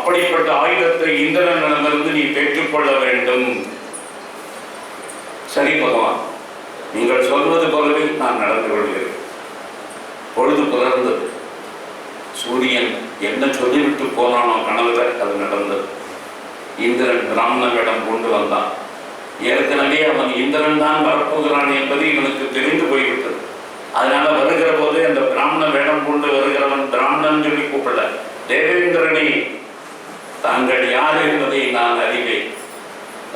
அப்படிப்பட்ட ஆயுதத்தை இந்திரனிடமிருந்து நீ பெற்றுக்கொள்ள வேண்டும். சரி பகவான், நீங்கள் சொல்வது போலவே நான் நடந்து கொள்கிறேன். பொழுது புலர்ந்தது. சூரியன் என்ன சொல்லிவிட்டு போனானோ கனவுல அது நடந்தது. இந்திரன் பிராமண வேடம் கொண்டு வந்தான். ஏற்கனவே அவன் இந்திரன் தான் வரப்போகிறான் என்பது இவனுக்கு தெரிந்து போய்விட்டது. அதனால வருகிற போது அந்த பிராமண வேடம் கொண்டு வருகிறவன் பிராமணன் சொல்லி கூப்பிடல, தேவேந்திரனே தாங்கள் யார் என்பதை நான் அறிவேன்.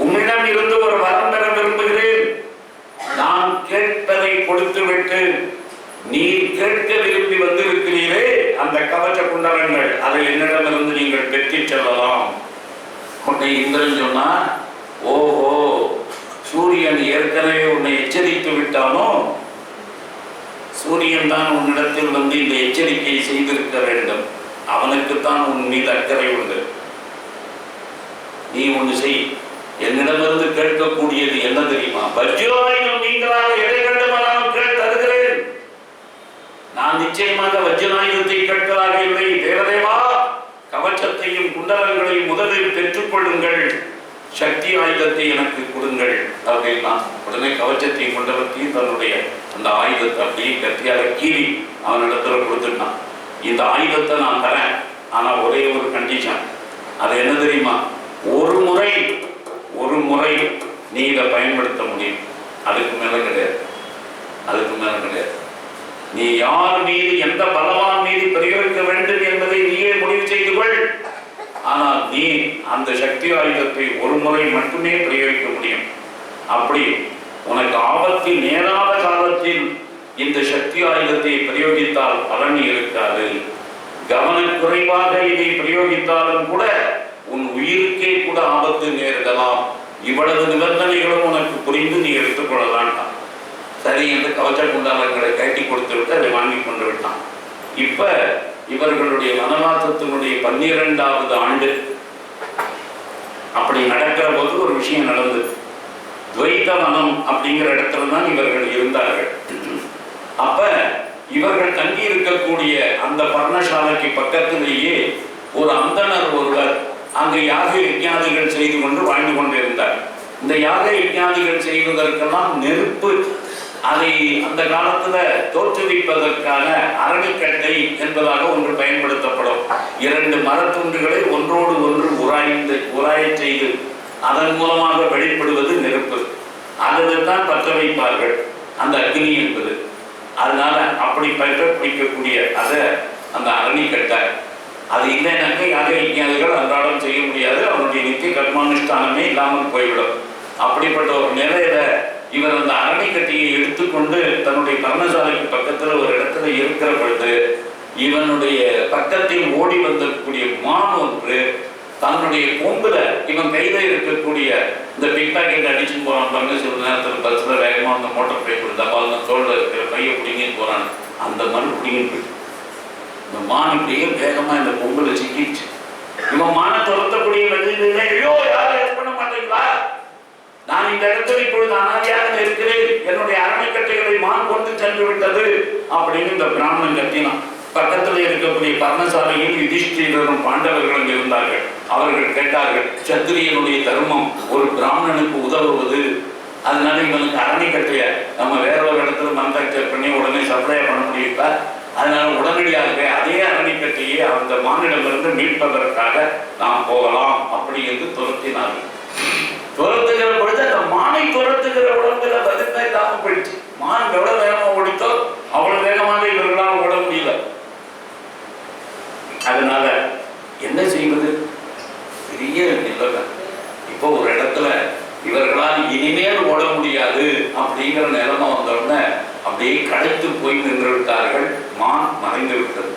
உன்னிடம் இருந்து ஒரு வரம் பெற விரும்புகிறேன். நான் கேட்பதை கொடுத்துவிட்டு நீ கேட்க விரும்பி வந்திருக்கிறீரே அந்த கவச குண்டலங்கள், அதை என்னிடமிருந்து நீங்கள் பெற்று செல்லலாம். உன்னை இந்திரன் சொன்னா, ஓஹோ சூரியன் ஏற்கனவே உன்னை எச்சரித்து விட்டானோ? சூரியன் தான் உன்னிடத்தில் வந்து இந்த எச்சரிக்கையை செய்திருக்க வேண்டும். அவனுக்குத்தான் உன் மீது அக்கறை உண்டு. நீ ஒன்று செய், என்னிடமிருந்து கேட்கக்கூடியது என்ன தெரியுமா? வஜ்ராயுதம் நீங்களாக எதை வேண்டுமானாலும் தருகிறேன். நான் நிச்சயமாக வஜ்ராயுதத்தை கேட்பதாக இல்லை. தேவதேவா, கவச்சத்தையும் குண்டலங்களையும் முதலில் பெற்றுக் கொள்ளுங்கள், சக்தி ஆயுதத்தை எனக்கு கொடுங்கள் அப்படின்னா உடனே கவச்சத்தையும் குண்டலத்தையும் தன்னுடைய அந்த ஆயுதத்தை அப்படியே கத்தியால கீறி அவனிடத்துல கொடுத்துட்டான். இந்த ஆயுதத்தை நான் தரேன், ஆனா ஒரே ஒரு கண்டிஷன். அது என்ன தெரியுமா? ஒரு முறை நீ இதை பயன்படுத்த முடியும், அதுக்கு மேல கிடையாது. நீ யார் மீது, எந்த பலவான் மீது பிரயோகிக்க வேண்டும் என்பதை நீயே முடிவு செய்து கொள். ஆனால் நீ அந்த சக்தி ஆயுதத்தை ஒரு முறை மட்டுமே பிரயோகிக்க முடியும். அப்படி உனக்கு ஆபத்தில் நேராத காலத்தில் இந்த சக்தி ஆயுதத்தை பிரயோகித்தால் பலன் இருக்காது. கவனக்குறைவாக இதை பிரயோகித்தாலும் கூட உன் உயிருக்கே கூட ஆபத்து நேரிடலாம். இவ்வளவு நிபந்தனைகளும் உனக்கு புரிந்து நீ எடுத்துக்கொள்ளலாம். சரி என்று கவச்ச குண்டலங்களை கட்டி கொடுத்து விட்டு அதை வாங்கி கொண்டு விட்டான். இப்ப இவர்களுடைய வனவாசத்தினுடைய 12வது ஆண்டு. அப்படி நடக்கிற போது ஒரு விஷயம் நடந்தது. துவைத்த வனம் அப்படிங்கிற இடத்துல தான் இவர்கள் இருந்தார்கள். அப்ப இவர்கள் தங்கி இருக்கக்கூடிய அந்த பர்ணசாலைக்கு பக்கத்திலேயே ஒரு அந்தணர் ஒருவர் அங்கு யாக யஜ்ஞாதிகள் செய்து கொண்டு வாழ்ந்து கொண்டிருந்தார். இந்த யாக யஜ்ஞாதிகள் செய்வதற்கெல்லாம் நெருப்பு, அதை அந்த காலத்துல தோற்றுவிப்பதற்காக அரணிக்கட்டை என்பதாக ஒன்று பயன்படுத்தப்படும். 2 மரத்துண்டுகளை ஒன்றோடு ஒன்று உராய செய்து அதன் மூலமாக வெளிப்படுவது நெருப்பு. அதில் தான் பற்ற வைப்பார்கள் அந்த அக்னி என்பது. அதனால அப்படி பற்ற பிடிக்கக்கூடிய அதை அந்த அரணிக்கட்டை, அது இல்லைனாக்க யாக யஜ்ஞாதிகள் அன்றாடம் செய்ய முடியாது. அவனுடைய நித்திய கர்மானுஷ்டானமே இல்லாமல் போய்விடும். அப்படிப்பட்ட ஒரு நிலையில இவர் அந்த அரணிக்கட்டியை எடுத்துக்கொண்டு தன்னுடைய பர்ணசாலைக்கு பக்கத்துல ஒரு இடத்துல இருக்கிற பொழுது இவனுடைய பக்கத்தில் ஓடி வந்தக்கூடிய மான் ஒன்று தன்னுடைய கொம்புல, இவன் கையில இருக்கக்கூடிய இந்த பிக் பாக்கெட் அடிச்சுன்னு போறான் பாருங்க. சில நேரத்தில் பஸ்ல வேகமா அந்த மோட்டர் பைக் தபால் தோல்ல இருக்கிற பைய பிடிங்கின்னு போறான். அந்த மண் பிடிங்கின்னு போயிட்டு இந்த மான் இப்படியே வேகமா இந்த கொம்புல சிக்கிடுச்சு. இவன் மான துரத்தக்கூடிய ஐயோ யாரும் ஹெல்ப் பண்ண மாட்டீங்களா, நான் இந்த இடத்துல இப்பொழுது அனாதியாக இருக்கிறேன், என்னுடைய அரணைக்கட்டைகளை மான் கொண்டு சென்று விட்டது அப்படின்னு இந்த பிராமணன் கத்தினான். பக்கத்தில் இருக்கக்கூடிய பர்ணசாலையில் யுதிஷ்டிரரும் பாண்டவர்களும் இருந்தார்கள். அவர்கள் கேட்டார்கள், சத்திரியனுடைய தர்மம் ஒரு பிராமணனுக்கு உதவுவது, அதனால இவனுக்கு அரணைக்கட்டைய நம்ம வேற ஒரு இடத்துல மேனுஃபேக்சர் பண்ணி உடனே சப்ளை பண்ண முடியுங்களா? அதனால உடனடியாக அதே அரணைக்கட்டையை அந்த மானிடமிருந்து மீட்பதற்காக நாம் போகலாம் அப்படி என்று துரத்தினார்கள். துரத்துகிற பொழுது அந்த மானை துரத்துகிற உடம்புல பதில் இல்லாம போயிடுச்சு. மான் எவ்வளவு வேகமா ஓடித்தோ அவ்வளவு வேகமாக இவர்களால் ஓட முடியல. அதனால என்ன செய்வது? பெரிய நிலைமை. இப்போ ஒரு இடத்துல இவர்களால் இனிமேல் ஓட முடியாது அப்படிங்கிற நிலைமை வந்தோடனே அப்படியே களைத்து போய் நின்று விட்டார்கள். மான் மறைந்து விட்டது.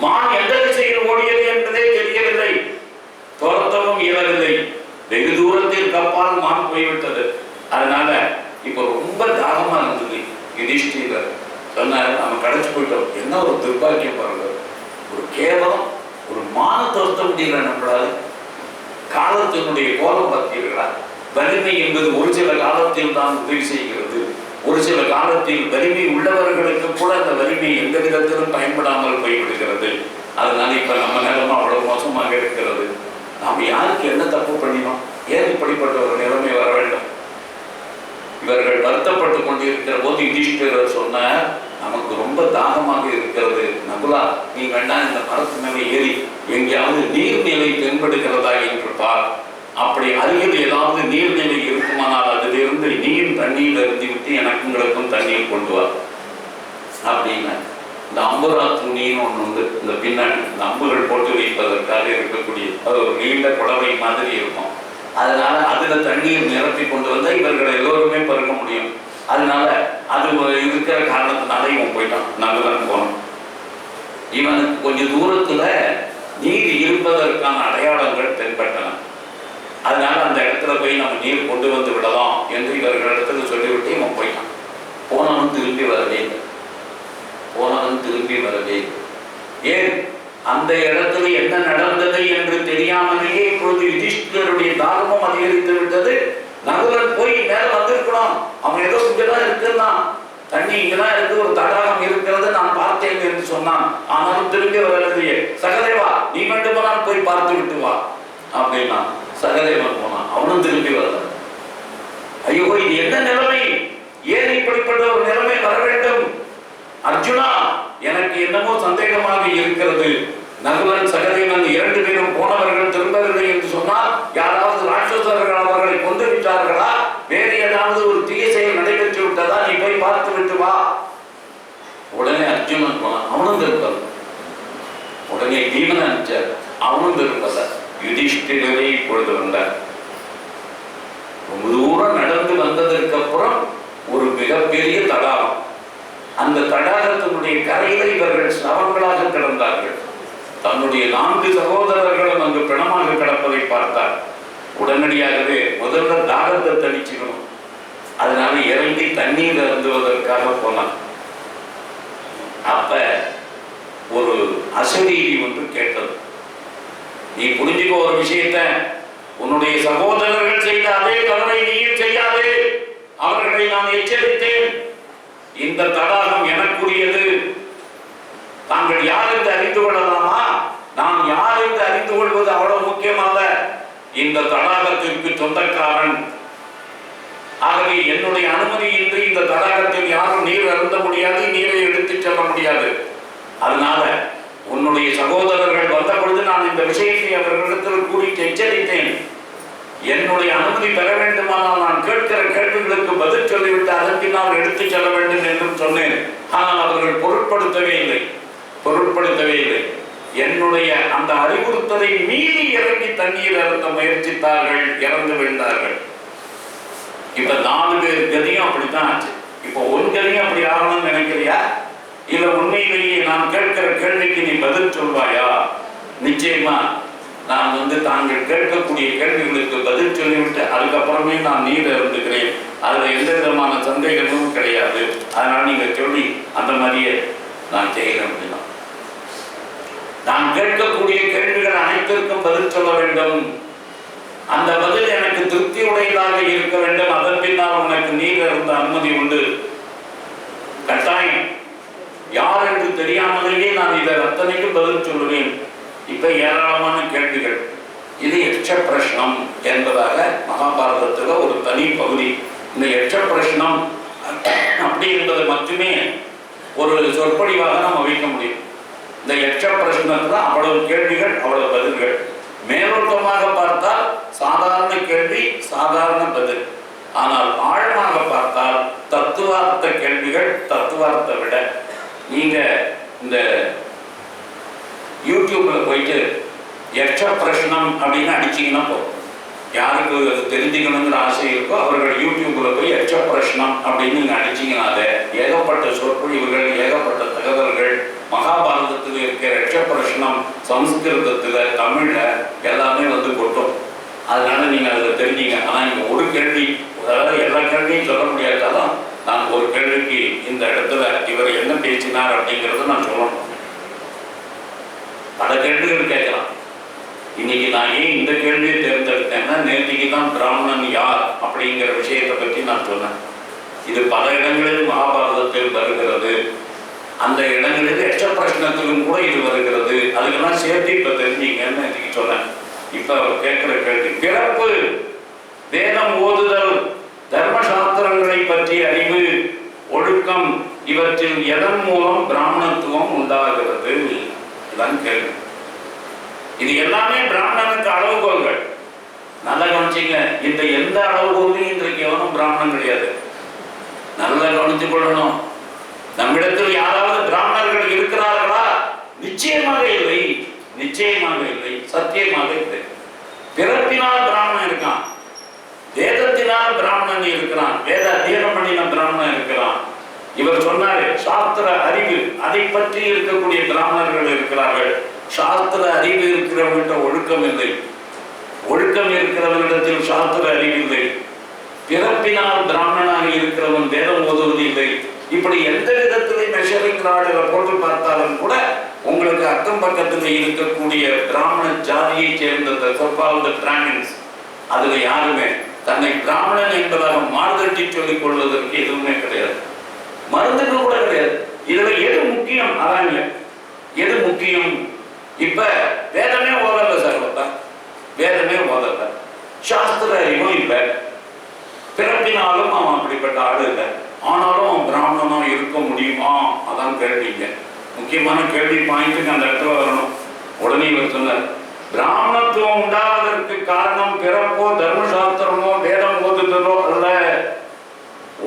மான் எந்த திசையில் ஓடியது என்பதே தெரியவில்லை, துரத்தவும் இயலவில்லை. வெகு தூரத்தில் கப்பால் மான் போய்விட்டது. அதனால இப்ப ரொம்ப தாகமா இருந்தது. யுதிஷ்டிரர் சொன்னார், நம்ம கடைச்சு போயிட்டோம். என்ன ஒரு துர்பாக்கியம் பாருங்க, ஒரு கேவலம், ஒரு மான துரத்த முடியல நம்மளால. காலத்தினுடைய கோலம் பார்த்தீர்களா? வலிமை என்பது ஒரு சில காலத்தில் தான் உதவி செய்கிறது. ஒரு சில காலத்தில் வலிமை உள்ளவர்களுக்கு கூட அந்த வலிமை எந்த விதத்திலும் பயன்படாமல் போய்விடுகிறது. அதனால இப்ப நம்ம நிலைமை அவ்வளவு மோசமாக அதிகமாக இருக்கிறது. நாம் யாருக்கு என்ன தப்பு பண்ணினோம்? ஏன் இப்படிப்பட்ட ஒரு நிலைமை வர வேண்டும்? இவர்கள் வருத்தப்பட்டு கொண்டிருக்கிற போது யுதிஷ்டிரர் சொன்னார், நமக்கு ரொம்ப தாகமாக இருக்கிறது, நகுலா நீ வேண்டாம் இந்த மரத்து மேலே ஏறி எங்கேயாவது நீர்நிலை தென்படுகிறதா என்று பார். அப்படி அருகில் ஏதாவது நீர்நிலை இருக்குமானால் அதிலிருந்து நீர் தண்ணீர் அருந்தி விட்டு எனக்குங்களுக்கும் தண்ணீர் கொண்டு வா அப்படின்னு. இந்த அம்புரா துணின்னு ஒன்று உண்டு, இந்த பின்னாடி இந்த அம்புகள் போட்டு வைப்பதற்காக இருக்கக்கூடிய அது ஒரு நீண்ட குடவை மாதிரி இருக்கும். அதனால அதுல தண்ணீர் நிரப்பி கொண்டு வந்தா இவர்கள் எல்லோருமே பருக முடியும். அதனால அது இருக்கிற காரணத்தினால இவன் போயிட்டான், நகுலன் போனான். இவனுக்கு கொஞ்சம் தூரத்துல நீர் இருப்பதற்கான அடையாளங்கள் தென்பட்டன. அதனால அந்த இடத்துல போய் நம்ம நீர் கொண்டு வந்து விடலாம் என்று இவர்களிடத்துல சொல்லிவிட்டு இவன் போயிட்டான். போனவன் திரும்பி வரவே இல்லை. ஏன்? அந்த இடத்துல என்ன நடந்தது என்று தெரியாமலேயே இப்பொழுது யுதிஷ்டிரருடைய தாகமும் அதிகரித்து விட்டது. நகுலன் போய் நேரம் வந்திருக்கணும், அவன் ஏதோ இங்கதான் இருக்குன்னா தண்ணி இங்கதான் இருக்கு, ஒரு தடாகம் இருக்கிறது நான் பார்த்தேன் என்று சொன்னான். ஆனாலும் திரும்பி வரலையே. சகதேவா நீ வேண்டுமானால் போய் பார்த்து விட்டு வா அப்படின்னா சகதேவன் போனான். அவனும் திரும்பி வரல. ஐயோ இது என்ன நிலைமை? ஏன் இப்படிப்பட்ட ஒரு நிலைமை வர வேண்டும்? அர்ஜுனா எனக்கு என்னமோ சந்தேகமாக இருக்கிறது. நகுலன் சகதேவன் 2 பேரும் போனவர்கள் திரும்பவில்லை என்று சொன்னால் யாராவது ராட்சசர்கள் அவர்களை கொண்டு விட்டார்களா? வேறு ஏதாவது ஒரு தீய செயல் நடைபெற்று விட்டதா? நீ போய் பார்த்து விட்டு வா. உடனே அர்ஜுனன் போனான். அவனும் திரும்பல. உடனே பீமன் அனுப்பிச்சார். அவனும் திரும்பல. யுதிஷ்டிரரே இப்பொழுது வந்தார். ரொம்ப தூரம் நடந்து வந்ததற்கு அப்புறம் ஒரு மிகப்பெரிய தடாகம். அந்த தடாகத்தினுடைய கரையில இவர்கள் சவங்களாக கிடந்தார்கள். தன்னுடைய 4 சகோதரர்களும் அங்கு பிணமாக கிடப்பதை பார்த்தார். உடனடியாகவே முதல்ல தாகத்தை தணிச்சுக்கணும், அதனால இறங்கி தண்ணீர் அருந்துவதற்காக போனான். அப்ப ஒரு அசரீரி ஒன்று கேட்டது. நீ புரிஞ்சுக்க ஒரு விஷயத்த, உன்னுடைய சகோதரர்கள் செய்த அதே தவறை நீயும் செய்யாதே. அவர்களை நான் எச்சரித்தேன். இந்த தடாகம் எனக்குரியது. தாங்கள் யார் என்று அறிந்து கொள்ளலாமா? நான் யார் என்று அறிந்து கொள்வது அவ்வளவு முக்கியமல்ல. இந்த தடாகத்திற்கு சொந்தக்காரன். ஆகவே என்னுடைய அனுமதியின்றி இந்த தடாகத்தில் யாரும் நீர் அருந்த முடியாது, நீரை எடுத்துச் செல்ல முடியாது. அதனால உன்னுடைய சகோதரர்கள் வந்த பொழுது நான் இந்த விஷயத்தை அவர்களிடத்தில் கூறி எச்சரித்தேன். என்னுடைய அனுமதி பெற வேண்டுமானால் நான் கேட்கிற கேள்விகளுக்கு பதில் சொல்லிவிட்டு அதன் பின்னால் எடுத்துச் செல்ல வேண்டும் என்றும் சொன்னேன். ஆனால் அவர்கள் பொருட்படுத்தவே இல்லை. என்னுடைய அந்த அறிவுறுத்தலை மீறி இறங்கி தண்ணீர் அருந்த முயற்சித்தார்கள், இறந்து விழுந்தார்கள். இப்ப 4 பேர் கதியும் அப்படித்தான் ஆச்சு. இப்ப ஒரு கதியும் அப்படி ஆகணும்னு நினைக்கிறியா? இல்ல உண்மையிலேயே நான் கேட்கிற கேள்விக்கு நீ பதில் சொல்வாயா? நிச்சயமா நான் தாங்கள் கேட்கக்கூடிய கேள்விகளுக்கு பதில் சொல்லிவிட்டு அதுக்கப்புறமே நான் நீர் அருந்துகிறேன். அதுல எந்த விதமான சந்தேகமும் கிடையாது. அதனால நீங்க சொல்லி அந்த மாதிரியே நான் செய்கிறேன் அப்படின்னா, நான் கேட்கக்கூடிய கேள்விகள் அனைத்திற்கும் பதில் சொல்ல வேண்டும். அந்த பதில் எனக்கு திருப்தி உடையதாக இருக்க வேண்டும். அதன் பின்னால் உனக்கு நீர் அருந்த அனுமதி உண்டு. கட்டாயம் யார் என்று தெரியாமலேயே நான் இதை அத்தனைக்கும் பதில் சொல்லுவேன். இப்ப ஏராளமான கேள்விகள். இது யட்ச பிரஷ்னம் என்பதாக மகாபாரதத்துல ஒரு தனி பகுதி. இந்த யட்ச பிரஷ்னம் அப்படி என்பது மட்டுமே ஒரு சொற்பொழிவாக நாம் வைக்க முடியும். இந்த யட்ச பிரஷ்னத்துல அவ்வளவு கேள்விகள், அவ்வளவு பதில்கள். மேலோட்டமாக பார்த்தால் சாதாரண கேள்வி, சாதாரண பதில். ஆனால் ஆழமாக பார்த்தால் தத்துவார்த்த கேள்விகள், தத்துவார்த்த விட. நீங்க இந்த யூடியூப்ல போயிட்டு யட்ச பிரஷ்னம் அப்படின்னு அடிச்சீங்கன்னா போதும். யாருக்கு அது தெரிஞ்சுக்கணுங்கிற ஆசை இருக்கோ அவர்கள் யூடியூப்ல போய் யட்ச பிரஷ்னம் அப்படின்னு நீங்க அடிச்சீங்கன்னா ஏகப்பட்ட சொற்பொழிவுகள், ஏகப்பட்ட தகவல்கள். மகாபாரதத்தில் இருக்கிற யட்ச பிரஷ்னம் சம்ஸ்கிருதத்துல, தமிழ்ல எல்லாமே கொட்டும். அதனால நீங்க அதை தெரிஞ்சீங்க. ஆனா இங்க ஒரு கேள்வி, அதாவது எல்லா கேள்வியும் சொல்ல முடியாதாலும் நான் ஒரு கேள்விக்கு இந்த இடத்துல இவர் என்ன பேசினார் அப்படிங்கிறத நான் சொல்லணும். பல கேள்விகள் கேட்கலாம். இன்னைக்கு நான் ஏன் இந்த கேள்வியை தேர்ந்தெடுத்தேன்னா, நேற்றுக்கு தான் பிராமணன் யார் அப்படிங்கிற விஷயத்தை பற்றி நான் சொன்னேன். இது பல இடங்களில் மகாபாரதத்தில் வருகிறது. அந்த இடங்களில் எச்ச பிரச்சனத்திலும் கூட இது வருகிறது. அதுக்கெல்லாம் சேர்த்து இப்ப தெரிஞ்சுங்கன்னு இன்னைக்கு சொன்னேன். இப்ப அவர் கேட்கிற கேள்வி, பிறப்பு, வேதம் ஓதுதல், தர்மசாஸ்திரங்களை பற்றிய அறிவு, ஒழுக்கம், இவற்றில் எதன் மூலம் பிராமணத்துவம் உண்டாகிறது? இதான் கேள்வி. இது எல்லாமே பிராமணனுக்கு அளவுகோல்கள். நல்லா கவனிச்சிங்க. இந்த எந்த அளவுகோலையும் இன்றைக்கு எவனும் பிராமணன் கிடையாது. நல்லா கவனித்து கொள்ளணும். நம்மிடத்தில் யாராவது பிராமணர்கள் இருக்கிறார்களா? நிச்சயமாக இல்லை, நிச்சயமாக இல்லை, சத்தியமாக இல்லை. பிறப்பினால் பிராமணன் இருக்கான், வேதத்தினால் பிராமணன் இருக்கிறான், வேத அத்தியனம் பண்ணின பிராமணன் இருக்கிறான். இவர் சொன்னாரு சாஸ்திர அறிவு, அதை பற்றி இருக்கக்கூடிய பிராமணர்கள் இருக்கிறார்கள். சாஸ்திர அறிவு இருக்கிறவர்கிட்ட ஒழுக்கம் இல்லை, ஒழுக்கம் இருக்கிறவர்களிடத்தில் சாஸ்திர அறிவு இல்லை. பிறப்பினால் பிராமணனாக இருக்கிறவன் வேதம் ஓதுவது இல்லை. இப்படி எந்த விதத்திலே மெஷரிங் ராடில போட்டு பார்த்தாலும் கூட உங்களுக்கு அக்கம் பக்கத்தில் இருக்கக்கூடிய பிராமண ஜாதியை சேர்ந்த சொற்பால் பிராமின்ஸ், அதுல யாருமே தன்னை பிராமணன் என்பதாக மாறுதட்டி சொல்லிக் கொள்வதற்கு எதுவுமே கிடையாது, மருந்துக்கு கூட கிடையாது. இதுல எது முக்கியம்? அதாங்க எது முக்கியம்? இப்ப வேதமே ஓதல சார், வேதமே ஓதல, சாஸ்திர அறிவும் இல்லை, பிறப்பினாலும் அவன் அப்படிப்பட்ட ஆளு இல்லை, ஆனாலும் அவன் பிராமணனா இருக்க முடியுமா? அதான் கேள்விங்க. முக்கியமான கேள்வி பாயிண்ட்டுக்கு அந்த இடத்துல வரணும். உடனே இவர் சொன்னார், பிராமணத்துவம் உண்டாவதற்கு காரணம் பிறப்போ தர்மசாஸ்திரமோ வேதம் ஓதுதலோ அல்ல,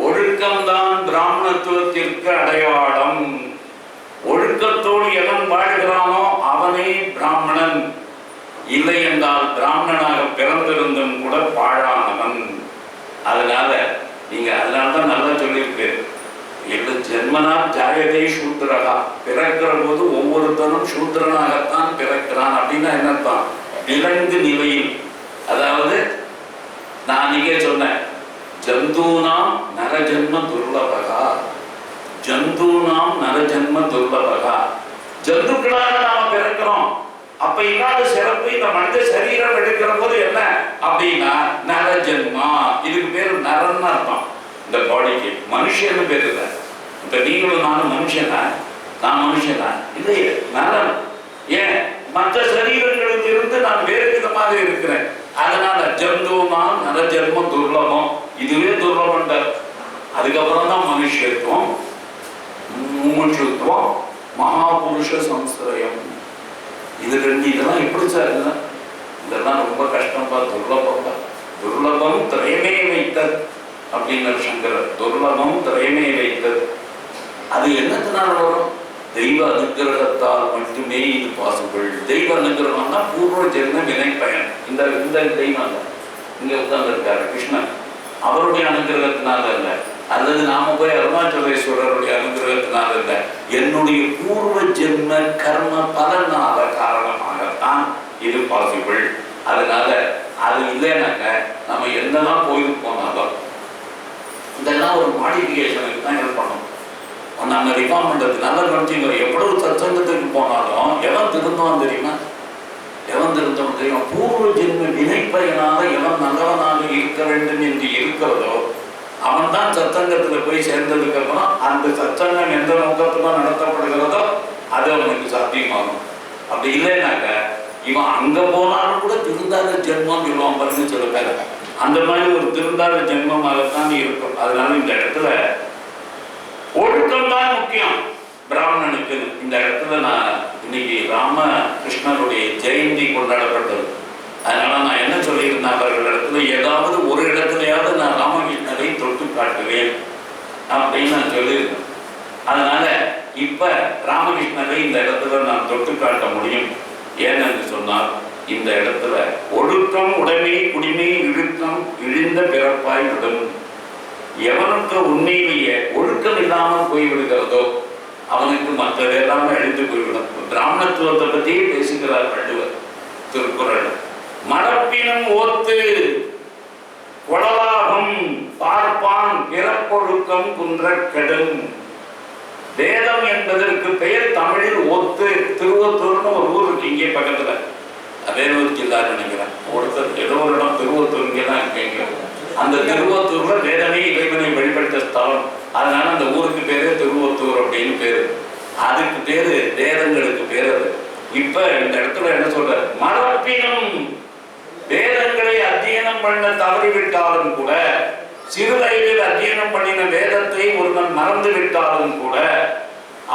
ஒழுக்கம்தான் பிராமணத்துவத்திற்கு அடையாளம். ஒழுக்கத்தோடு எவன் வாழ்கிறானோ அவனே பிராமணன். இல்லை என்றால் பிராமணனாக பிறந்திருந்தும் கூட பாழானவன். அதனால நீங்க அதனால்தான் நல்லா சொல்லியிருக்கு, எது ஜென்மனா ஜாயதே சூத்திரகா, பிறக்கிற போது ஒவ்வொருத்தரும் சூத்திரனாகத்தான் பிறக்கிறான். அப்படின்னா என்னத்தான்? விலங்கு நிலையில். அதாவது நான் நீங்க சொன்னேன், ஜந்தூனாம் நரஜன்ம துர்லபகா, ஜந்தூனாம் நரஜன்ம துர்லபகா. ஜந்துக்களாக நாம பிறக்கிறோம். அப்ப இல்லாத சிறப்பு இந்த மனித சரீரம் எடுக்கிற போது என்ன அப்படின்னா நரஜன்மா. இதுக்கு பேரு நரன்னு அர்த்தம். இந்த பாடிக்கு மனுஷன்னு பேரு இல்லை. இப்ப நீங்களும் நானும் மனுஷனா? நான் மனுஷனா? இல்லையே, நரன். ஏன்? மற்ற சரீரங்களுக்கு இருந்து நான் வேறு விதமாக இருக்கிறேன். அதனால ஜந்துமா நரஜன்ம துர்லபம், இதுவே துர்லபம். அதுக்கப்புறம் தான் மனுஷத்துவம், முமுட்சுத்துவம், மகாபுருஷ சம்ஸ்ரயம். இது ரெண்டு. இதெல்லாம் எப்படி சார்? இதெல்லாம் ரொம்ப கஷ்டம்பா, துர்லபம். துர்லபம் திரையமே வைத்தது அப்படின்னு சங்கரர். துர்லபம் திரையமே வைத்தது. அது என்னத்தினால வரும்? தெய்வ அனுகிரகத்தால் மட்டுமே இது பாசிபிள். தெய்வ அனுகிரகம்னா பூர்வ ஜென்ம வினை பயன். இந்த தெய்வம் இங்க உட்கார்ந்து இருக்காரு கிருஷ்ணன், அவருடைய அனுகிரகத்தினால இல்ல, அல்லது நாம போய் அருணாச்சலேஸ்வரருடைய அனுகிரகத்தினால இல்ல, என்னுடைய பூர்வ ஜென்ம கர்ம பலனால காரணமாகத்தான் இது பாசிபிள். அதனால அது இல்லைனாக்க நம்ம என்னதான் கோயிலுக்கு போனாலும் இதெல்லாம் ஒரு மாடிஃபிகேஷனுக்கு தான் ஹெல்ப் பண்ணும். நம்ம ரிஃபார்ம் பண்றது நல்லா கவனிச்சிங்க. எவ்வளவு சத்சங்கத்துக்கு போனாலும் எவன் திருந்தோம் தெரியுமா? எவன் திருந்தோம் தெரியும்? பூர்வ ஜென்ம வினைப்பயனாக எவன் நல்லவனாக இருக்க வேண்டும் என்று இருக்கிறதோ அவன் தான் சத்சங்கத்துல போய் சேர்ந்ததுக்கு அப்புறம் அந்த சத்சங்கம் எந்த நோக்கத்துக்கும் நடத்தப்படுகிறதோ அது அவனுக்கு சாத்தியமாகும். அப்படி இல்லைன்னாக்க இவன் அங்க போனாலும் கூட திருந்தாத ஜென்மம் சொல்லுவான் பாருங்க சில பேர். அந்த மாதிரி ஒரு திருந்தாத ஜென்மமாகத்தான் இருக்கும். அதனால இந்த இடத்துல ஒழுக்கம் தான் முக்கியம் பிராமணனுக்கு. இந்த இடத்துல நான் இன்னைக்கு ராமகிருஷ்ணருடைய ஜெயந்தி கொண்டாடப்பட்டது. அதனால நான் என்ன சொல்லியிருந்தேன், அவர்கள் இடத்துல ஏதாவது ஒரு இடத்துலயாவது நான் ராமகிருஷ்ணரை தொட்டு காட்டுவேன் அப்படின்னு நான் சொல்லியிருக்கேன். அதனால இப்ப ராமகிருஷ்ணரை இந்த இடத்துல நான் தொட்டு காட்ட முடியும். ஏன்னு சொன்னால் இந்த இடத்துல ஒழுக்கம் உடைமை குடிமை இழுக்கம் இழிந்த பிறப்பாய் விடும். எவனுக்கு உண்மையிலேயே ஒழுக்கம் இல்லாமல் போய்விடுகிறதோ அவனுக்கு மற்றது எல்லாமே அழிந்து போய்விடும். பிராமணத்துவத்தை பற்றியே பேசுகிறார் வள்ளுவர் திருக்குறள். மடப்பினும் ஓத்து கொடலாகும் பார்ப்பான் பிறப்பொழுக்கம் குன்ற கெடும். வேதம் என்பதற்கு பெயர் தமிழில் ஓத்து. திருவத்தூர்னு ஒரு ஊர் இருக்கு இங்கே பக்கத்துல, வேலூர் ஜில்லான்னு நினைக்கிறேன். ஒருத்தர் ஏதோ ஒரு இடம் திருவத்தூர் இங்கேதான் இருக்கீங்க. அந்த திருவத்தூர்ல வேதமே இறைவனை வழிபட்ட ஸ்தலம். அதனால அந்த ஊருக்கு பேரு திருவத்தூர் அப்படின்னு பேரு. அதுக்கு பேரு வேதங்களுக்கு பேரு அது. இப்ப இந்த இடத்துல என்ன சொல்ற, மரப்பினும் வேதங்களை அத்தியனம் பண்ண தவறிவிட்டாலும் கூட, சிறு வயதில் அத்தியனம் பண்ணின வேதத்தை ஒருவன் மறந்து விட்டாலும் கூட,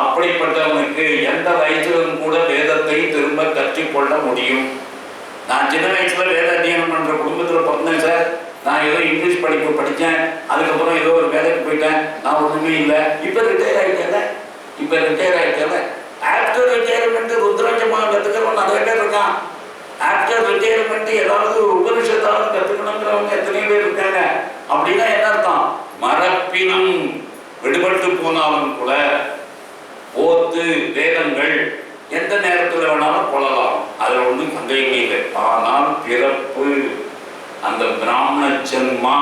அப்படிப்பட்டவனுக்கு எந்த வயசிலும் கூட வேதத்தை திரும்ப கற்றுக்கொள்ள முடியும். நான் சின்ன வயசுல வேத அத்தியனம் பண்ற குடும்பத்துல பிறந்தேன் சார். நான் ஏதோ இங்கிலீஷ் படித்தேன், அதுக்கப்புறம் ஏதோ ஒரு வேலைக்கு போயிட்டேன், நான் ஒண்ணுமே இல்லை. இப்ப ரிட்டையர் ஆயிட்டேன். ஆஃப்டர் ரிட்டையர்மெண்ட் ருத்ராட்சமா கத்துக்கிறவன் நிறைய பேர் இருக்கான். ஆஃப்டர் ரிட்டையர்மெண்ட் ஏதாவது ஒரு உபனிஷத்தாவது கத்துக்கணுங்கிறவங்க எத்தனையோ பேர் இருக்காங்க. அப்படின்னா என்ன அர்த்தம்? மரப்பினம் விடுபட்டு போனாலும் கூட ஓத்து வேதங்கள் எந்த நேரத்தில் வேணாலும் கொள்ளலாம், அதுல ஒன்றும் சந்தேகமே இல்லை. ஆனால் பிறப்பு அந்த பிராமண ஜன்மா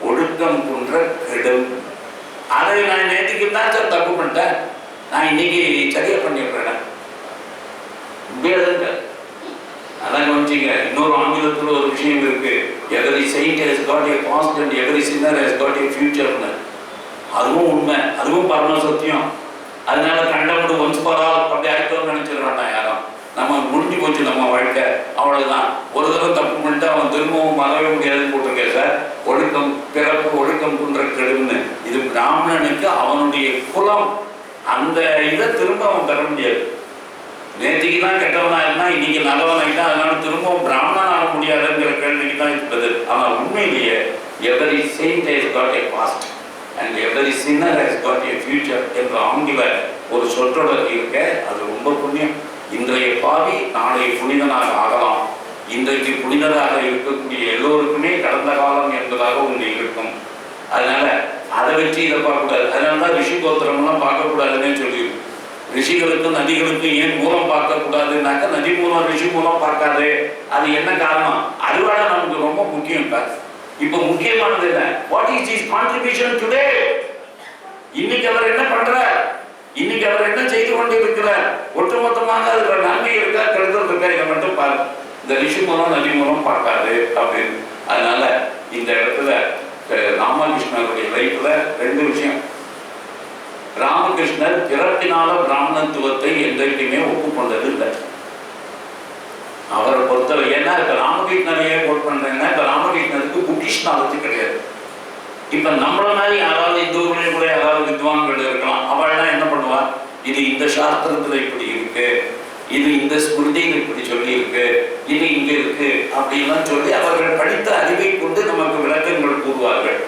ஒழுக்கம் போன்ற கெடும். அதை நான் நேற்றுக்கு தான் சார் தப்பு பண்ணிட்டேன், நான் இன்னைக்கு சரியா பண்ணிடுறேன். அதான் கவனிச்சிங்க. இன்னொரு ஆங்கிலத்தில் ஒரு விஷயம் இருக்கு, every saint has got a past and every sinner has got a future. அதுவும் உண்மை, அதுவும் பரம சத்தியம். அதனால கண்டமுடு ஒன்ஸ் ஃபார் ஆல் அப்படி ஆயிட்டோம்னு நினைச்சிடறான் யாரும். நம்ம முடிஞ்சு போச்சு நம்ம வாழ்க்கை, அவ்வளவுதான். ஒரு தடவை தப்பு பண்ணிட்டு அவன் திரும்பவும் மறவே முடியாதுன்னு போட்டிருக்கேன் சார். ஒழுக்கம் பிறப்பு ஒழுக்கம் போன்ற கெடுன்னு. இது பிராமணனுக்கு அவனுடைய குலம், அந்த இதை திரும்ப அவன் பெற முடியாது. நேற்றுக்கு தான் கெட்டவனா இருந்தா இன்னைக்கு நல்லவனாயிட்டா, அதனால திரும்பவும் பிராமணன் ஆக முடியாதுங்கிற கேள்விக்கு தான் இருப்பது. ஆனால் உண்மையிலேயே every saint has got a past and every sinner has got a future என்ற ஆங்கில ஒரு சொற்றொடர் இருக்க, அது ரொம்ப புண்ணியம். இன்றைய பாவி நாளைய புனிதனாக ஆகலாம். இன்றைக்கு புனிதராக இருக்கக்கூடிய எல்லோருக்குமே கடந்த காலம் என்பதாக ஒன்று இருக்கும். அதனால அதை வச்சு இதை பார்க்கக்கூடாது. அதனாலதான் ரிஷி கோத்திரம்லாம் பார்க்கக்கூடாதுன்னு சொல்லியிருக்கு. ரிஷிகளுக்கும் நதிகளுக்கும் ஏன் மூலம் பார்க்கக்கூடாதுனாக்க, நதி மூலம் ரிஷி மூலம் பார்க்காது. அது என்ன காரணம்? அதுவாட நமக்கு ரொம்ப முக்கியம். இப்ப முக்கியமானது என்ன? What is his contribution today? இன்னைக்கு அவர் என்ன பண்றார், இன்னைக்கு அவர் என்ன செய்து கொண்டு இருக்கிறார், ஒட்டுமொத்தமாக அதுல நன்மை இருக்கா கருதல் இருக்கா, இதை மட்டும் பாரு. இந்த ரிஷி மூலம் நதி மூலம் பார்க்காது அப்படின்னு. அதனால இந்த இடத்துல ராமகிருஷ்ணருடைய லைஃப்ல ரெண்டு விஷயம். ராமகிருஷ்ணர் பிறப்பினால பிராமணத்துவத்தை என்றைக்குமே ஒப்புக்கொண்டது இல்லை. அவரை பொறுத்தவரை ஏன்னா இப்ப ராமகிருஷ்ணரையே கோட் பண்றேன்னா, இப்ப ராமகிருஷ்ணருக்கு புக்கிஷ் நாலேஜ் கிடையாது. இப்ப நம்மள மாதிரி யாராவது இந்துக்களில் கூட யாராவது வித்வான்கள் இருக்கலாம். அவள்லாம் என்ன பண்ணுவா, இது இந்த சாஸ்திரத்துல இப்படி இருக்கு, இது இந்த ஸ்மிருதியில் இப்படி சொல்லி இருக்கு, இது இங்க இருக்கு அப்படின்லாம் சொல்லி அவர்கள் படித்த அறிவை கொண்டு நமக்கு விளக்கங்கள் கூறுவார்கள்.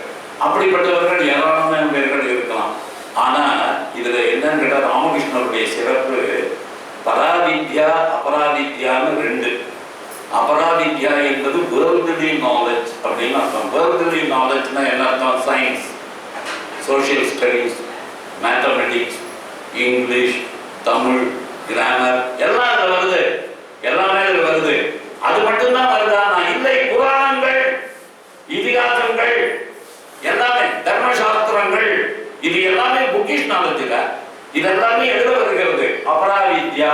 அப்படிப்பட்டவர்கள் ஏராளமான பேர்கள் இருக்கலாம். ஆனா இதுல என்னன்னு கேட்டா, ராமகிருஷ்ணருடைய சிறப்பு பராவித்யா அபராவித்யான்னு ரெண்டு. அபராவித்யா என்பது வேர்ல்ட்லி நாலேஜ் அப்படின்னு அர்த்தம். வேர்ல்ட்லி நாலேஜ்னா என்ன அர்த்தம்? Science, social studies, mathematics, English, Tamil, grammar எல்லாம் இதுல வருது, எல்லாமே இதுல வருது. அது மட்டும்தான் வருதா? இல்லை, புராணங்கள், இதிகாசங்கள், எல்லாமே தர்மசாஸ்திரங்கள், இது எல்லாமே புக்கிஷ் நாலேஜ். இதெல்லாமே எழுத வருகிறது அபராவித்யா.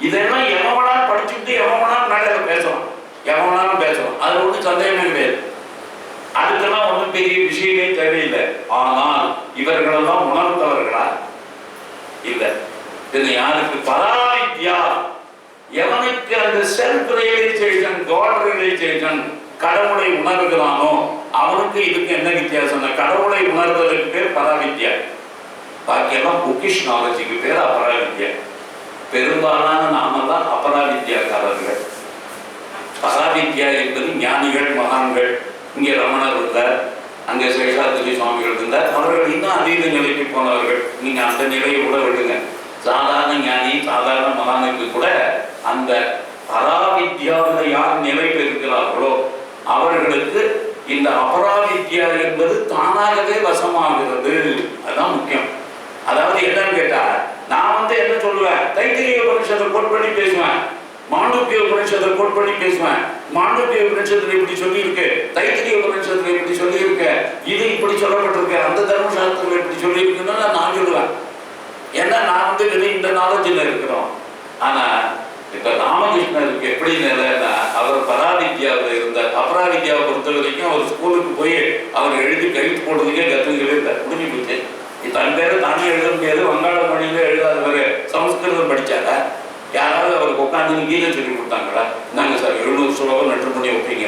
இதெல்லாம் எவனா படிச்சுட்டு எவனா மேடையில பேசலாம், எவனாலும் பேசலாம், அது ஒன்றும் சந்தேகமே கிடையாது. அதுக்கெல்லாம் ஒன்றும் பெரிய விஷயமே தேவையில்லை. ஆனால் இவர்களெல்லாம் உணர்ந்தவர்களா இல்லை. இது யாருக்கு? பராவித்யா. எவனுக்கு அந்த செல்ஃப் ரியலைசேஷன், காட் ரியலைசேஷன், கடவுளை உணர்கிறானோ அவனுக்கு இதுக்கு என்ன வித்தியாசம்? கடவுளை உணர்வதற்கு பேர் பராவித்யா, பாக்கியெல்லாம் புக்கிஷ் நாலேஜுக்கு பேர் அபராவித்யா. பெரும்பாலான நாம தான் அபராவித்யாக்காரர்கள். பராவித்யா என்பது ஞானிகள், மகான்கள். இங்கே ரமணர் இருந்தார், அங்கே சேஷாத்ரி சுவாமிகள் இருந்தார். அவர்கள் இன்னும் அதீத நிலைக்கு போனவர்கள். நீங்க அந்த நிலையை கூட விடுங்க. சாதாரண ஞானி, சாதாரண மகானுக்கு கூட அந்த பராவித்யாவில் யார் நிலையில் இருக்கிறார்களோ அவர்களுக்கு இந்த அபராவித்யா என்பது தானாகவே வசமாகிறது. அதுதான் முக்கியம். அதாவது என்னன்னு கேட்டா, நான் என்ன சொல்லுவேன், தைத்திரிய உபனிஷத்தை கோட் பண்ணி பேசுவேன், மாண்டூக்கிய உபனிஷத்தை கோட் பண்ணி பேசுவேன். மாண்டூக்கிய உபனிஷத்துல இப்படி சொல்லி இருக்கு, தைத்திரிய உபனிஷத்துல இப்படி சொல்லி இருக்கு, இது இப்படி சொல்லப்பட்டிருக்கு, அந்த தர்மசாஸ்திரத்துல இப்படி சொல்லி இருக்குன்னு நான் சொல்லுவேன். ஏன்னா நான் இந்த நாலேஜ்ல இருக்கிறோம். ஆனா இப்ப ராமகிருஷ்ணருக்கு எப்படி நிலைன்னா, அவர் பராவித்யாவில் இருந்தார். அபராவித்யாவை பொறுத்த வரைக்கும் அவர் ஸ்கூலுக்கு போய் அவர் எழுதி கைட்டு போடுறதுக்கே கத்துக்கவே இல்லை, முடிஞ்சு போச்சு. தன் பேரை தானே எழுத முடியாது, வங்காள மொழியில எழுதாதவர் சமஸ்கிருதம் படிச்சாரா? யாராவது அவருக்கு உட்காந்து கீதை சொல்லி கொடுத்தாங்களா? நாங்க சார் 700 ஸ்லோகம் நட்டு பண்ணி வைப்பீங்க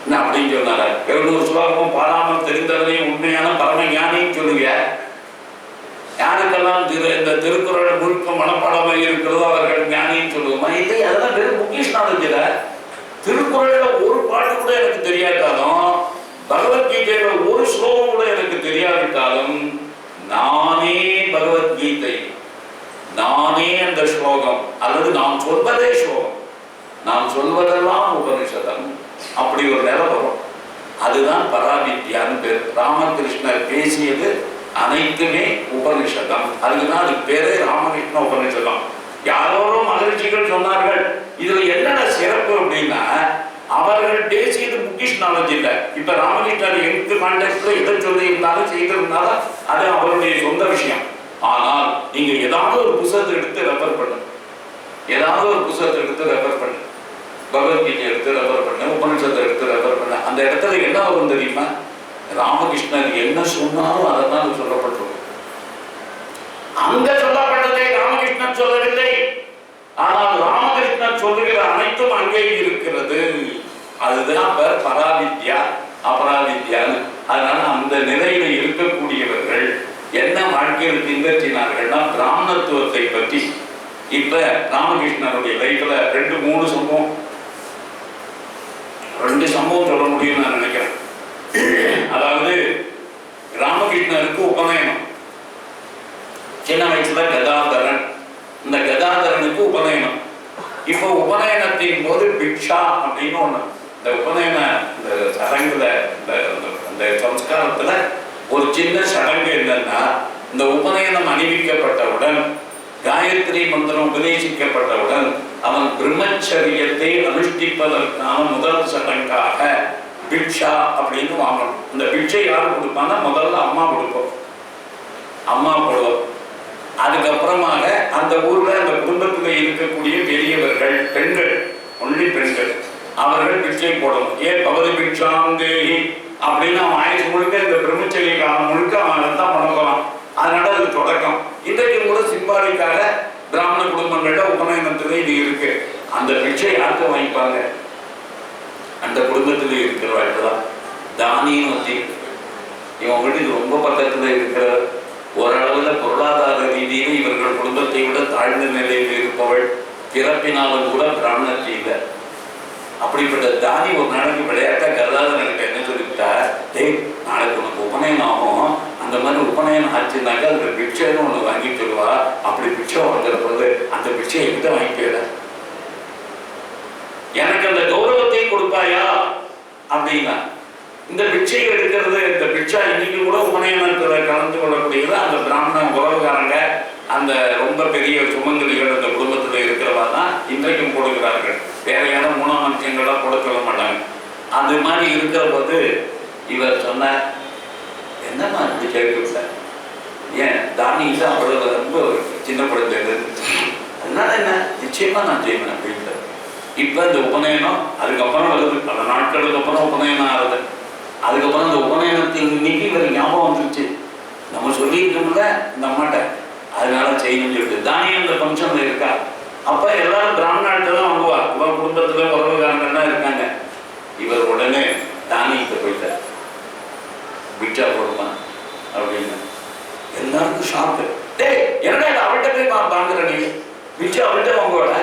என்ன அப்படின்னு சொன்னாரா? 700 ஸ்லோகமும் பாடாமல் தெரிந்தவரையும் உண்மையான பரம ஞானின்னு சொல்லுவியா? யாருக்கெல்லாம் இந்த திருக்குறள் முழுக்க மனப்பாடமாக இருக்கிறதோ அவர்கள் ஞானின்னு சொல்லுவோமா? இல்லை, அதெல்லாம் வெறும் புக்கிஷ் நாலேஜ். திருக்குறள்ல ஒரு பாட்டு கூட எனக்கு தெரியாட்டாலும், பகவத்கீதையில ஒரு ஸ்லோகம் கூட எனக்கு தெரியாவிட்டாலும், நானே பகவத்கீதை, நானே அந்த ஸ்லோகம், அல்லது நாம் சொல்வதே ஸ்லோகம், நாம் சொல்வதெல்லாம் உபனிஷதம், அப்படி ஒரு நிலை வரும். அதுதான் பராவித்யான்னு பேர். ராமகிருஷ்ணர் பேசியது அனைத்துமே உபனிஷதம். அதுக்குதான் அது பேரே ராமகிருஷ்ண உபனிஷதம். யாரோரோ மகிழ்ச்சிகள் சொன்னார்கள். இதுல என்னென்ன சிறப்பு அப்படின்னா, அவர்கள் பேசியது புக்கிஷ் நாலேஜ் இல்லை. இப்ப ராமகிருஷ்ணர் எந்த கான்டெக்ட்ல எதை சொல்லி இருந்தாலும் செய்திருந்தாலும் அது அவருடைய சொந்த விஷயம். ஆனால் நீங்க ஏதாவது ஒரு புத்தகத்தை எடுத்து ரெஃபர் பண்ணு, ஏதாவது ஒரு புத்தகத்தை எடுத்து ரெஃபர் பண்ணு, பகவத்கீதை எடுத்து ரெஃபர் பண்ணு, உபனிஷத்தை எடுத்து ரெஃபர் பண்ணு, அந்த இடத்துல என்ன வரும் தெரியுமா? ராமகிருஷ்ணர் என்ன சொன்னாலும் அதனால் சொல்லப்பட்டிருக்கும். அங்க சொல்லப்பட்டதை ராமகிருஷ்ணன் சொல்லவில்லை, ஆனால் ராமகிருஷ்ணன் சொல்லுகிற அனைத்தும் அங்கே இருக்கிறது. அதுதான் பராவித்யா அபராவித்யான்னு. அதனால அந்த நிலையில இருக்கக்கூடியவர்கள் என்ன வாழ்க்கையில் பின்பற்றினார்கள்னா பிராமணத்துவத்தை பற்றி. இப்ப ராமகிருஷ்ணனுடைய லைஃப்ல 2-3 சம்பவம், 2 சம்பவம் சொல்ல முடியும் நான் நினைக்கிறேன். அதாவது ராமகிருஷ்ணருக்கு உபநயனம், சின்ன வயசுல கதாதரன், இந்த கதாதரனுக்கு உபநயனம். இப்போ உபநயனத்தின் போது பிக்ஷா அப்படின்னு ஒண்ணு, இந்த உபநயன இந்த சடங்குல இந்த சம்ஸ்காரத்துல ஒரு சின்ன சடங்கு என்னன்னா, இந்த உபநயனம் அணிவிக்கப்பட்டவுடன், காயத்ரி மந்திரம் உபதேசிக்கப்பட்டவுடன் அவன் பிரம்மச்சரியத்தை அனுஷ்டிப்பதற்கான முதல் சடங்காக பிக்ஷா அப்படின்னு வாங்கணும். இந்த பிக்ஷை யார் கொடுப்பான்னா முதல்ல அம்மா கொடுப்போம், அம்மா போடுவோம். அதுக்கப்புறமாக அந்த ஊர்ல அந்த குடும்பத்தில் இருக்கக்கூடிய பெரியவர்கள், பெண்கள், ஒன்லி பெண்கள், அவர்கள் பிச்சை போடணும். ஏன் பகவதி பிக்ஷாம் தேஹி அப்படின்னு அவன் ஆயுசு முழுக்க இந்த பிரம்மச்சரிய காலம் முழுக்க அவன் தான் பண்ணலாம். அதனால அது தொடக்கம். இன்றைக்கு கூட சிம்பாலிக்காக பிராமண குடும்பங்கள்ல உபநயனத்துல இது இருக்கு. அந்த பிச்சை யாருக்கு வாங்கிப்பாங்க? அந்த குடும்பத்தில் இருக்கிறவர்கள் தான். தானியம் வச்சு இவங்க வீட்டுக்கு ரொம்ப பக்கத்துல இருக்கிற, ஓரளவுல பொருளாதார ரீதியில் இவர்கள் குடும்பத்தை விட தாழ்ந்த நிலையில் இருப்பவள், பிறப்பினாலும் கூட பிராமணத்தை இல்லை. அப்படிப்பட்ட தானி ஒரு நாளைக்கு விளையாட்டா கதாதரனுக்கு என்ன சொல்லிவிட்டா, டேய் நாளைக்கு உனக்கு உபநயனம் ஆகும், அந்த மாதிரி உபநயனம் ஆச்சுனாக்கா அதுக்கு பிக்ஷைன்னு ஒன்று வாங்கி சொல்லுவா. அப்படி பிக்ஷை வாங்குற போது அந்த பிக்ஷை எங்கிட்ட வாங்கிக்கல, எனக்கு அந்த கௌரவத்தை கொடுப்பாயா அப்படின்னா. இந்த பிக்ஷை எடுக்கிறது, இந்த பிக்ஷா இன்னைக்கு கூட உபநயனத்தில் கலந்து கொள்ளக்கூடியது அந்த பிராமண உறவுகாரங்க, அந்த ரொம்ப பெரிய சுமங்கலிகள் அந்த குடும்பத்தில் இருக்கிறவா தான் இன்றைக்கும் கொடுக்கிறார்கள். வேற யாரும் மூணாம் மனுஷங்களாம் போட சொல்ல மாட்டாங்க. அது மாதிரி இருக்கிற போது இவர் சொன்னார், என்னம்மா இப்படி கேட்க, ஏன் தானியில அவ்வளவு ரொம்ப சின்ன குழந்தை, அதனால என்ன நிச்சயமா நான் செய்வேன் அப்படின்ட்டு. இப்ப இந்த உபநயனம் அதுக்கப்புறம் வருது, பல நாட்களுக்கு அப்புறம் உபநயனம் ஆகுது. அதுக்கப்புறம் இந்த உபநயனத்தின் இன்னைக்கு இவர் ஞாபகம் வந்துருச்சு, நம்ம சொல்லியிருக்கோம்ல இந்த அம்மாட்ட, அதனால செய்யணும்னு சொல்லிட்டு தானியம் அந்த ஃபங்க்ஷன்ல இருக்கா. அப்ப எல்லாரும் பிராமணாட்ட தான் வாங்குவா, இவன் குடும்பத்துல உறவுகாரங்கள்லாம் இருக்காங்க. இவர் உடனே தானியத்தை போயிட்டார், பிக்ஷா போடுமா அப்படின்னு. எல்லாருக்கும் ஷாக்கு. டேய் என்னடா அவள்கிட்ட போய் வாங்குற, நீ பிக்ஷா அவள்கிட்ட வாங்குவாட,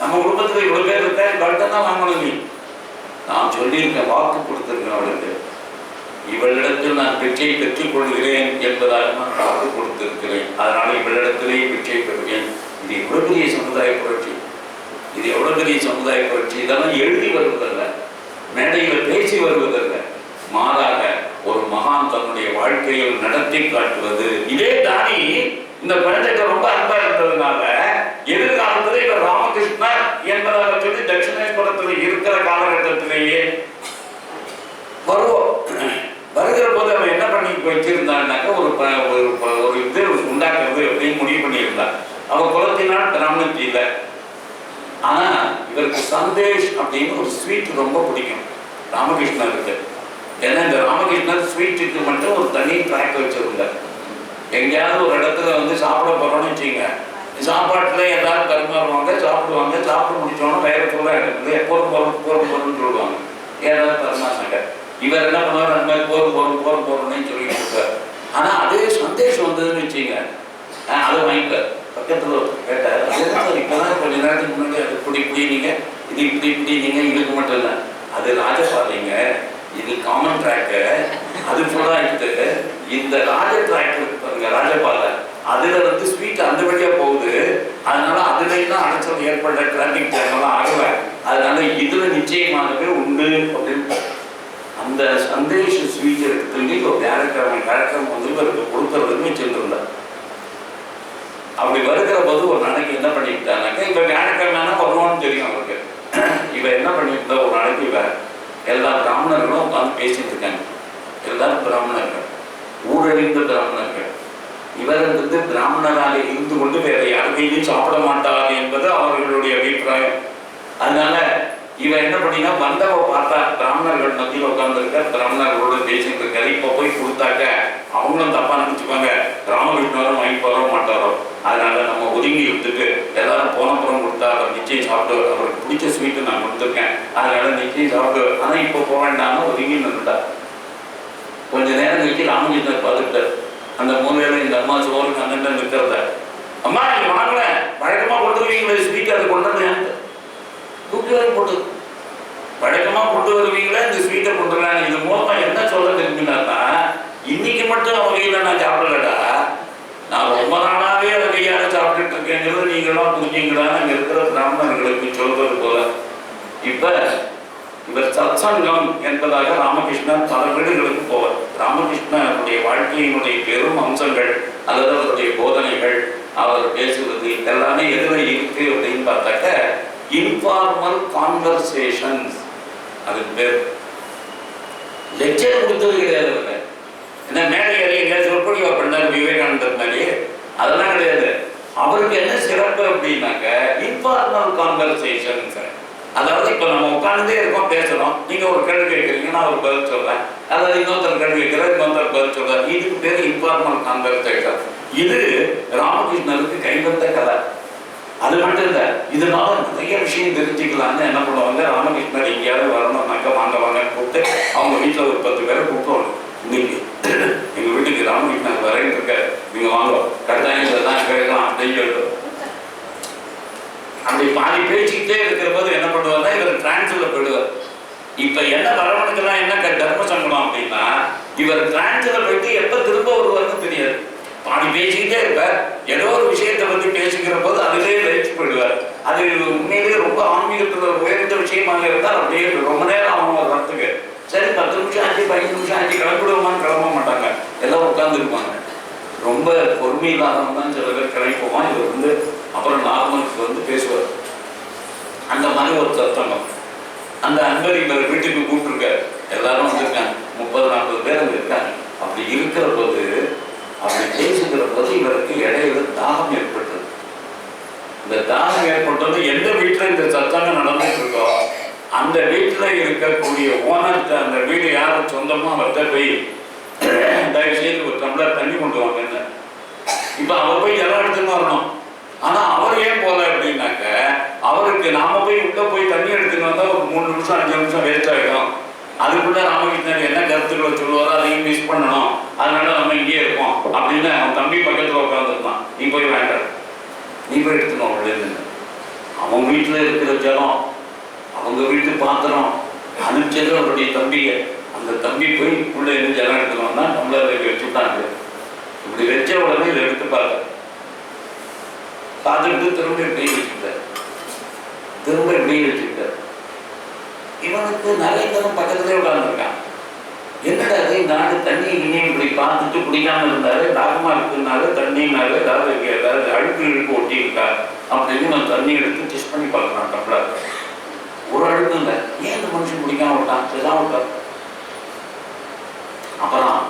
நம்ம குடும்பத்துல இவ்வளவு பேர் இருக்க, இவள்கிட்ட தான் வாங்கணும். நீ நான் சொல்லியிருக்கேன், வாக்கு கொடுத்திருக்கேன் அவளுக்கு, இவளிடத்தில் நான் பிச்சை பெற்றுக் கொள்கிறேன் என்பதாக நான் வாக்கு கொடுத்திருக்கிறேன், அதனால இவளிடத்திலே பிச்சை பெறுவேன். இது எவ்வளவு பெரிய சமுதாய புரட்சி, இது எவ்வளவு பெரிய சமுதாய புரட்சி. இதெல்லாம் எழுதி வருவதல்ல, மேடையில் பேசி வருவதல்ல, மாறாக ஒரு மகான் தன்னுடைய வாழ்க்கையில் நடத்தி காட்டுவது. இதே தானி இந்த குழந்தைக்கு ரொம்ப அன்பா இருந்ததுனால எதிர்காலத்தில் இவர் ராமகிருஷ்ணர் என்பதாக சொல்லி தட்சிணேஸ்வரத்தில் இருக்கிற காலகட்டத்திலேயே வருவோம். வருகிற போது அவன் என்ன பண்ணி வச்சிருந்தான்னாக்க ஒரு இது உண்டாக்குறது அப்படின்னு முடிவு பண்ணியிருந்தான். அவன் குலத்தினால் பிராமணத்தி இல்லை. ஆனா இவருக்கு சந்தேஷ் அப்படின்னு ஒரு ஸ்வீட் ரொம்ப பிடிக்கும் ராமகிருஷ்ணருக்கு. ஏன்னா இந்த ராமகிருஷ்ணர் ஸ்வீட்டுக்கு மட்டும் ஒரு தனி ட்ராக் வச்சிருந்தார். எங்கேயாவது ஒரு இடத்துல வந்து சாப்பிட போறோம்னு வச்சுங்க, சாப்பாட்டுல ஏதாவது பரிமாறுவாங்க, சாப்பிடுவாங்க, சாப்பிட்டு முடிச்சோன்னா வயிறுக்குள்ள இருக்குது போரும் போருன்னு சொல்லுவாங்க, ஏதாவது பரிமாறினாங்க. இவர் என்ன பண்ணுவார், அந்த மாதிரி போருன்னு சொல்லிட்டு இருப்பார். ஆனா அதே சந்தேஷம் வந்ததுன்னு வச்சுங்க, அதை வாங்கிப்பார். பக்கத்துல கேட்டார், அதுதான் இப்பதான் கொஞ்ச நேரத்துக்கு முன்னாடி அது இப்படி நீங்க இது இப்படி நீங்க இதுக்கு மட்டும் இல்லை, அது ராஜபாதைங்க, இது காமன் ட்ராக்கு, அது ஃபுல்லா இருக்குது. இந்த ராஜ ட்ராக் இருக்கு பாருங்க, ராஜபாதை, அதுல வந்து ஸ்வீட் அந்த வழியா போகுது. அதனால அதுலயும் தான் அடைச்சல் ஏற்பட்ட டிராபிக் ஜாமெல்லாம் ஆகல. அதனால இதுல நிச்சயமானவே உண்டு அப்படின்னு அந்த சந்தேஷ ஸ்வீட் எடுத்துட்டு ஒரு வியாழக்கிழமை வந்து இவருக்கு கொடுக்கறதுன்னு வச்சுருந்தார். அப்படி வருகிற போது ஒரு நாளைக்கு என்ன பண்ணிக்கிட்டானாக்க, இப்ப வியாழக்கிழமைனா வருவான்னு தெரியும் அவருக்கு. இவ என்ன பண்ணிருந்தா, ஒரு நாளைக்கு இவ எல்லா பிராமணர்களும் உட்காந்து பேசிட்டு இருக்காங்க. எல்லாரும் பிராமணர்கள், ஊரழிந்த பிராமணர்கள். இவர் வந்து பிராமணராக இருந்து கொண்டு வேற யாருக்கையும் சாப்பிட மாட்டார் என்பது அவர்களுடைய அபிப்பிராயம். அதனால இவ என்ன பண்ணினா, வந்தவ பார்த்தா பிராமணர்கள் மத்தியில் உட்கார்ந்துருக்க, பிராமணர்களோட பேசிட்டு இருக்காரு. இப்ப போய் கொடுத்தாக்க அவங்களும் தப்பா நினைச்சுப்பாங்க, ராமகிருஷ்ணரும் வாங்கி போற மாட்டாரோ. அதனால நம்ம ஒதுங்கி எடுத்துட்டு எல்லாரும் போனப்புறம் கொடுத்தா அவர் நிச்சயம் சாப்பிடுவார், அவருக்கு பிடிச்ச ஸ்வீட்டு நான் கொடுத்துருக்கேன், அதனால நிச்சயம் சாப்பிடுவார். ஆனா இப்ப போக வேண்டாம்னு ஒதுங்கி நின்றுட்டா. கொஞ்ச நேரம் கழிச்சு ராமகிருஷ்ணர் பார்த்துட்டார். அந்த மூலையில இந்த அம்மா சோறுக்கு அண்ணன் நிற்கிறத, அம்மா நீங்க வாங்கல, வழக்கமா கொண்டுருவீங்களே ஸ்வீட், அதை கொண்டு வரலையான்னு தூக்கி வரை போட்டு, வழக்கமா கொண்டு வருவீங்களா இந்த ஸ்வீட்டை கொண்டு வரலாம். இது மூலமா என்ன சொல்ல தெரிஞ்சுனாக்கா, இன்னைக்கு மட்டும் வகையில நான் சாப்பிடலடா, நான் ரொம்ப நாளாவே அதை கையால சாப்பிட்டுட்டு இருக்கேங்கிறது நீங்களாம் புரிஞ்சுங்களான்னு அங்க இருக்கிற பிராமணர்களுக்கு சொல்றது போல. இப்ப இவர் சத்சங்கம் என்பதாக ராமகிருஷ்ணன் பல வீடுகளுக்கு போவார். ராமகிருஷ்ணனுடைய வாழ்க்கையினுடைய பெரும் அம்சங்கள் அல்லது அவருடைய போதனைகள், அவர் பேசுவது எல்லாமே எதுல இருக்கு அப்படின்னு பார்த்தாக்க, இன்ஃபார்மல் கான்வர்சேஷன்ஸ். அதுக்கு பேர் லெக்சர் கொடுத்தது கிடையாது. என்ன மேடை அறிய சொற்பொழிவா பண்ணார் விவேகானந்தர் மாதிரியே, அதெல்லாம் கிடையாது. அவருக்கு என்ன சிறப்பு அப்படின்னாக்க, இன்ஃபார்மல் கான்வர்சேஷன்ஸ். அதாவது இப்ப நம்ம உட்கார்ந்தே இருக்கோம், பேசுறோம், நீங்க ஒரு கேள்வி கேட்கறீங்க, நான் ஒரு பதில் சொல்றேன், அதாவது இன்னொருத்தர் கேள்வி கேட்கிறேன், இன்னொருத்தர் பதில் சொல்றாரு. இதுக்கு பேரு இன்ஃபார்மல் கான்வர்சேஷன். இது ராமகிருஷ்ணருக்கு கைவந்த கதை. அது மட்டும் இல்ல, இதனால நிறைய விஷயம் தெரிஞ்சுக்கலாம்னு என்ன பண்ணுவாங்க, ராமகிருஷ்ணர் எங்கேயாவது வரணும்னாக்க வாங்க கூப்பிட்டு அவங்க வீட்டுல ஒரு 10 பேரை கூப்பிடுவாங்க. இன்னைக்கு எங்க வீட்டுக்கு ராமகிருஷ்ணன் வரைன்னு இருக்க, நீங்க வாங்க, கட்டாயம் தான் கேட்கலாம் அப்படின்னு சொல்லிட்டு அப்படி பாதி பேச்சுக்கிட்டே இருக்கிற போது என்ன பண்ணுவாங்க, இவர் டிரான்ஸ்ல போயிடுவார். இப்ப என்ன வரவனுக்கெல்லாம் என்ன தர்ம சங்கடம் அப்படின்னா, இவர் டிரான்ஸ்ல போயிட்டு எப்ப திரும்ப வருவாருன்னு தெரியாது. பாதி பேசிக்கிட்டே இருப்பார், ஏதோ ஒரு விஷயத்தை பத்தி பேசிக்கிற போது அதிலேயே லயிச்சு போயிடுவார். அது உண்மையிலேயே ரொம்ப ஆன்மீகத்துல உயர்ந்த விஷயமாக இருந்தால் அப்படியே ரொம்ப நேரம் அவங்க வரத்துக்கு. சரி 10 நிமிஷம் ஆச்சு, 15 நிமிஷம் ஆச்சு, கிளம்பிடுவோமான்னு கிளம்ப மாட்டாங்க, எல்லாம் உட்கார்ந்து இருப்பாங்க. ரொம்ப பொறுமை இல்லாதவங்க தான் சில பேர் கிளம்பிப்போமா. இவர் வந்து அப்புறம் நார்மலுக்கு வந்து பேசுவார். அந்த மாதிரி ஒரு சத்தங்கம். அந்த அன்பர் இவர் வீட்டுக்கு கூப்பிட்டுருக்காரு, எல்லாரும் வந்திருக்காங்க, 30-40 பேர் அங்க இருக்காங்க. அப்படி இருக்கிற போது, அப்படி பேசுகிற போது இவருக்கு இடையில தாகம் ஏற்பட்டது. இந்த தாகம் ஏற்பட்டது எந்த வீட்டுல இந்த சத்தங்கம் நடந்துட்டு இருக்கோ அந்த வீட்டுல இருக்கக்கூடிய ஓனர், அந்த வீடு யாரும் சொந்தமோ அவர்கிட்ட போய் தயவு செய்து ஒரு டம்ளர் தண்ணி கொண்டு வாங்க. இப்ப அவர் போய் ஜலம் எடுத்துன்னு வரணும். ஆனா அவர் ஏன் போல அப்படின்னாக்க, அவருக்கு நாம போய் உள்ள போய் தண்ணி எடுத்துன்னு வந்தா ஒரு 3 நிமிஷம் 5 நிமிஷம் வேஸ்ட் ஆகிடும். அதுக்குள்ள ராமகிருஷ்ணன் என்ன கருத்துக்களை சொல்லுவாரோ அதையும் மிஸ் பண்ணணும், அதனால நம்ம இங்கே இருப்போம் அப்படின்னு அவன் தம்பி பக்கத்துல உட்காந்துருந்தான். நீ போய் வேண்டாம், நீ போய் எடுத்துக்கணும் அப்படின்னு. அவன் வீட்டுல இருக்கிற ஜலம், அவங்க வீட்டு பாத்திரம் அனுப்பிச்சது அவருடைய தம்பிய. அந்த தம்பி போய் உள்ள இருந்து ஜலம் எடுத்துக்கணும்னா நம்மள வச்சுட்டாங்க. இப்படி வச்ச உடனே இதை எடுத்து பார்த்துக்கிட்டு திரும்ப இப்படி வச்சுக்கிட்டார், திரும்ப இப்படி வச்சுக்கிட்டார். இவனுக்கு நிறைய தரம் பக்கத்திலே உட்கார்ந்துருக்கான். என்னடா இந்த நாடு தண்ணி இனியும் இப்படி பார்த்துட்டு குடிக்காம இருந்தாரு, தாகமா இருக்குனாரு, தண்ணினாரு ஏதாவது அழுக்கு இழுக்கு ஒட்டி இருக்கா அப்படின்னு நான் தண்ணி எடுத்து டெஸ்ட் பண்ணி பார்க்கலாம். டம்ளர் ஒரு அழுக்கு இல்லை, ஏன் இந்த மனுஷன் குடிக்காம விட்டான், இதுதான் விட்டார். அப்புறம்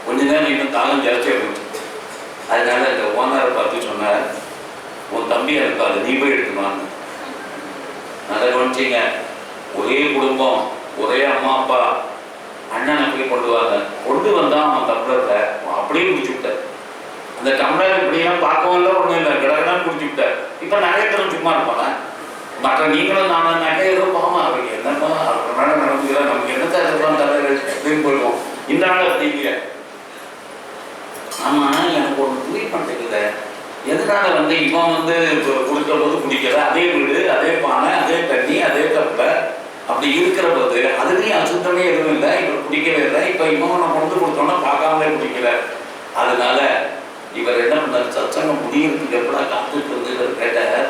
கொஞ்ச நேரம் இன்னும் தாகம் ஜாஸ்தியாக போச்சு. அதனால இந்த ஓனரை பார்த்து சொன்னார், உன் தம்பி இருக்காது, நீ போய் எடுத்துவாங்க. நல்லா கவனிச்சிங்க, ஒரே குடும்பம், ஒரே அம்மா அப்பா, அண்ணனை போய் கொண்டு வந்த, கொண்டு வந்தா அவன் தப்புல அப்படியே முடிச்சு விட்டார். அந்த டம்ளர் இப்படியெல்லாம் பார்க்கவும் இல்லை, ஒன்றும் இல்லை, கடகடான்னு குடிச்சு விட்டார். இப்போ நிறைய பேரும் சும்மா இருப்பாங்க. மற்ற நீங்களும் நானும் நிறைய எதுவும் போகாம அவருக்கு என்னப்பா அவர் மேலே நடந்துக்கிறா, நமக்கு என்னத்தை இருப்பான் தலைவர் போயிடுவோம். இந்த நாள் அப்படி இல்லை. ஆமா, எனக்கு ஒன்று புரிய மாட்டேங்குது, எதனால இவன் கொடுத்த போது குடிக்கிற அதே வீடு, அதே பானை, அதே தண்ணி, அதே கப்பை அப்படி இருக்கிற போது அதுலேயும் அசுத்தமே எதுவும் இல்லை, இவர் குடிக்கவே இல்லை. இப்போ இவன் கொண்டு கொடுத்தோன்னா பார்க்காமலே குடிக்கல. அதனால இவர் என்ன பண்ணார், சத்சங்கம் முடியறதுக்கு எப்படா காத்துட்டு இவர் கேட்டார்.